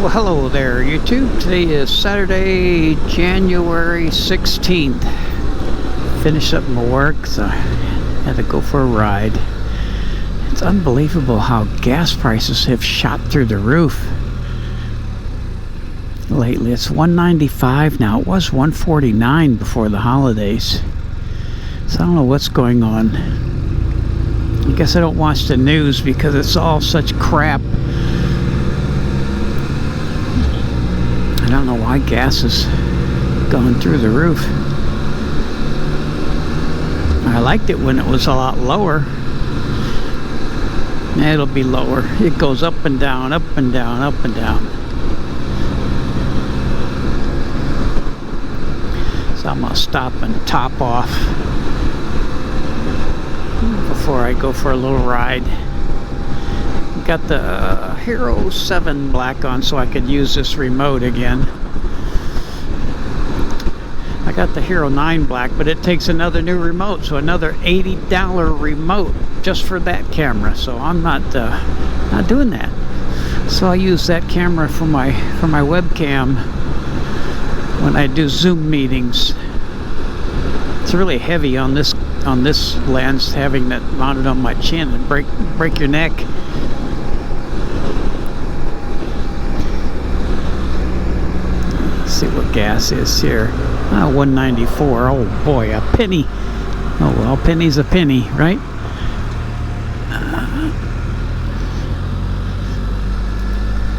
Well, hello there, YouTube. Today is Saturday, January 16th. Finished up my work, so I had to go for a ride. It's unbelievable how gas prices have shot through the roof lately. It's $1.95 now. It was $1.49 before the holidays. So I don't know what's going on. I guess I don't watch the news because it's all such crap. I don't know why gas is going through the roof. I liked it when it was a lot lower. It'll be lower. It goes up and down, up and down, up and down. So I'm gonna stop and top off before I go for a little ride. Got the Hero 7 black on so I could use this remote again. I got the Hero 9 black, but it takes another new remote, so another $80 remote just for that camera. So I'm not doing that. So I use that camera for my webcam when I do Zoom meetings. It's really heavy on this lens, having that mounted on my chin and break your neck. See what gas is here. $1.94. Oh boy, a penny. Oh well, penny's a penny, right?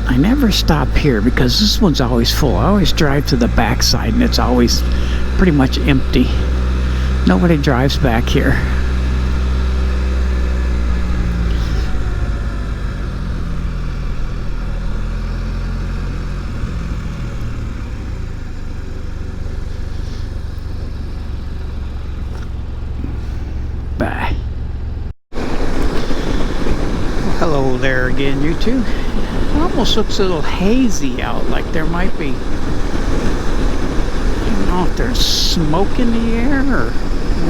I never stop here because this one's always full. I always drive to the backside and it's always pretty much empty. Nobody drives back here. Bye. Well, hello there again, YouTube. It almost looks a little hazy out, like there might be, I don't know if there's smoke in the air or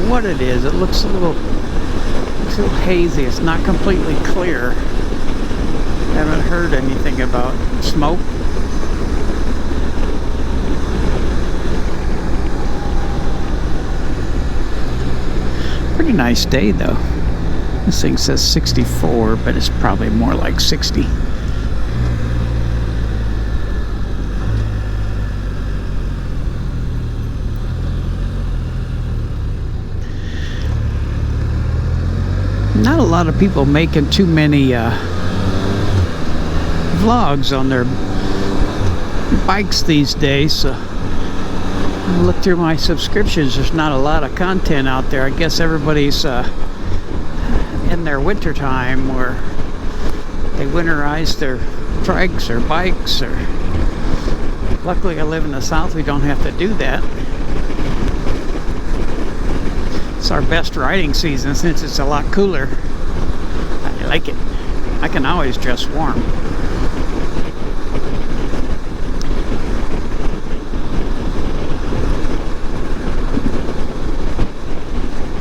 what it is. It looks a little hazy. It's not completely clear. Haven't heard anything about smoke. Pretty nice day though. This thing says 64, but it's probably more like 60. Not a lot of people making too many vlogs on their bikes these days. So I look through my subscriptions, there's not a lot of content out there. I guess everybody's in their winter time where they winterize their trikes or bikes. Or luckily I live in the south, we don't have to do that. It's our best riding season since it's a lot cooler. I like it. I can always dress warm.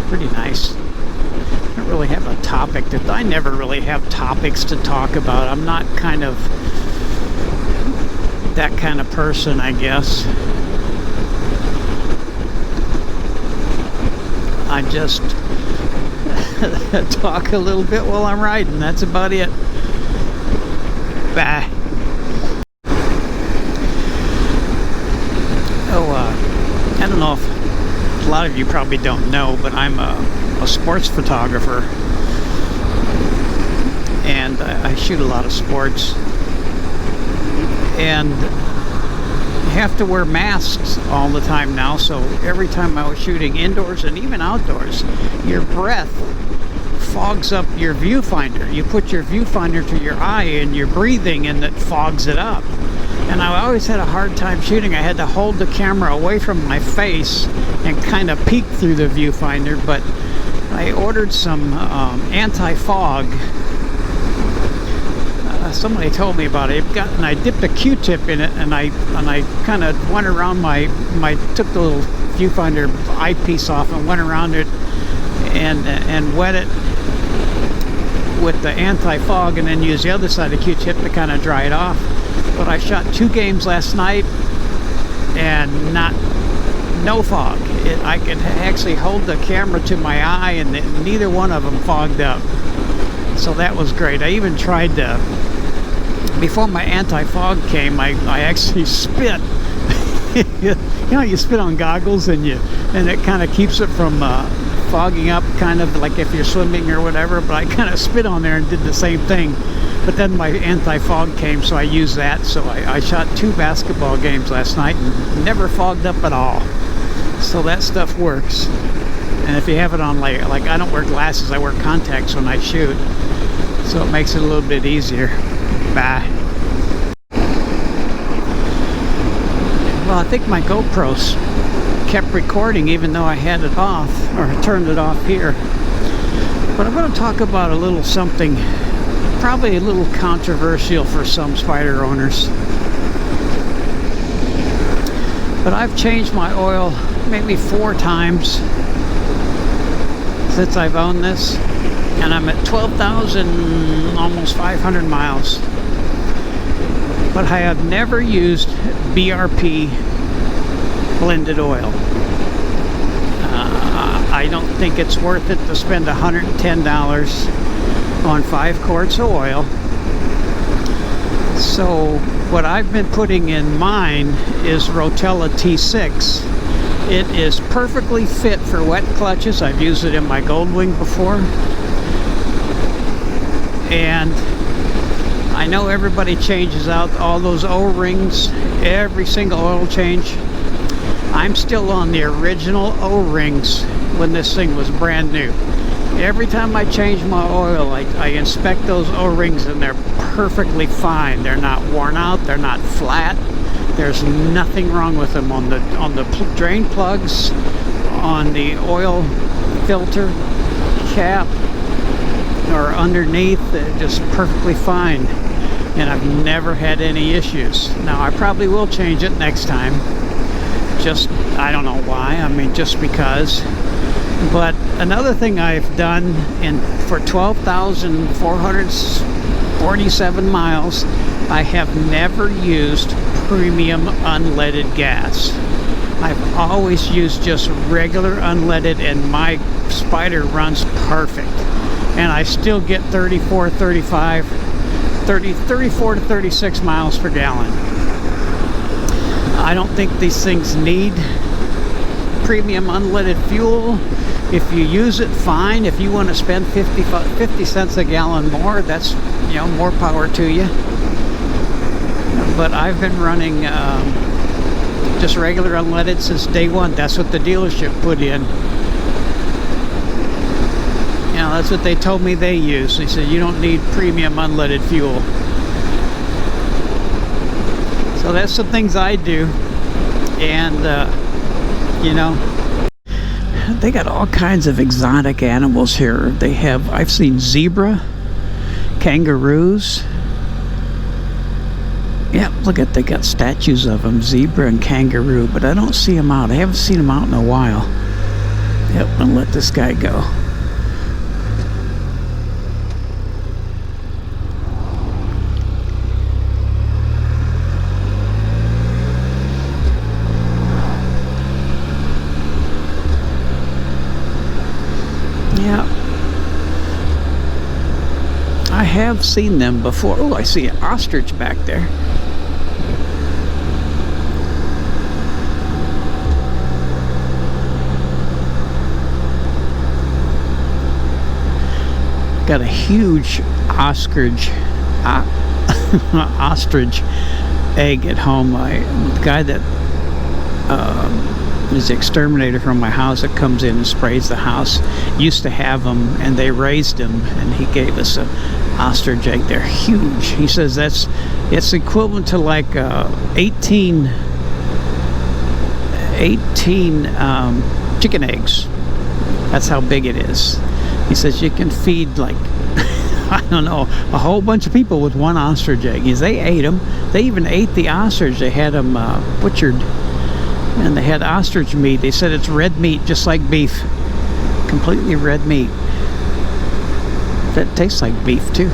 Pretty nice. I don't really have a topic I never really have topics to talk about. I'm not kind of that kind of person, I guess. I just talk a little bit while I'm riding. That's about it. Bye. Oh, I don't know if a lot of you probably don't know, but I'm a sports photographer, and I shoot a lot of sports, and have to wear masks all the time now. So every time I was shooting indoors and even outdoors, your breath fogs up your viewfinder. You put your viewfinder to your eye and you're breathing and it fogs it up. And I always had a hard time shooting. I had to hold the camera away from my face and kind of peek through the viewfinder. But I ordered some anti-fog. Somebody told me about it. And I dipped a Q-tip in it, and I kind of went around took the little viewfinder eyepiece off and went around it and wet it with the anti-fog, and then use the other side of the Q-tip to kind of dry it off. But I shot 2 games last night and no fog. I could actually hold the camera to my eye and neither one of them fogged up. So that was great. I even tried to, before my anti-fog came, I actually spit. You know, you spit on goggles and it kind of keeps it from fogging up, kind of like if you're swimming or whatever. But I kind of spit on there and did the same thing. But then my anti-fog came, so I used that. So I shot 2 basketball games last night and never fogged up at all. So that stuff works. And if you have it on, like I don't wear glasses, I wear contacts when I shoot. So it makes it a little bit easier. Bye. Well, I think my GoPros kept recording even though I had it off, or turned it off here. But I'm going to talk about a little something, probably a little controversial for some Spyder owners. But I've changed my oil maybe 4 times since I've owned this, and I'm at 12,000, almost 500 miles. But I have never used BRP blended oil. I don't think it's worth it to spend $110 on 5 quarts of oil. So what I've been putting in mine is Rotella T6. It is perfectly fit for wet clutches. I've used it in my Goldwing before. And I know everybody changes out all those O-rings, every single oil change. I'm still on the original O-rings when this thing was brand new. Every time I change my oil, I inspect those O-rings and they're perfectly fine. They're not worn out, they're not flat. There's nothing wrong with them on the drain plugs, on the oil filter cap, or underneath. They're just perfectly fine. And I've never had any issues. Now I probably will change it next time. Just, I don't know why, I mean just because. But another thing I've done for 12,447 miles, I have never used premium unleaded gas. I've always used just regular unleaded, and my Spyder runs perfect. And I still get 34 to 36 miles per gallon. I don't think these things need premium unleaded fuel. If you use it, fine. If you want to spend 50 cents a gallon more, that's, you know, more power to you. But I've been running just regular unleaded since day one. That's what the dealership put in. You know, that's what they told me they use. They said you don't need premium unleaded fuel. So that's the things I do. And you know, they got all kinds of exotic animals here. They have, I've seen zebra, kangaroos. Yeah, look at, they got statues of them, zebra and kangaroo, but I don't see them out. I haven't seen them out in a while. Yep, I'm gonna let this guy go. Yeah, I have seen them before. Oh, I see an ostrich back there. Got a huge ostrich ostrich egg at home. The guy that is the exterminator from my house that comes in and sprays the house used to have them, and they raised them, and he gave us a ostrich egg. They're huge. He says it's equivalent to like 18 chicken eggs. That's how big it is. He says you can feed like I don't know, a whole bunch of people with one ostrich egg. They ate them. They even ate the ostrich. They had them butchered, and they had ostrich meat. They said it's red meat, just like beef. Completely red meat. That tastes like beef too.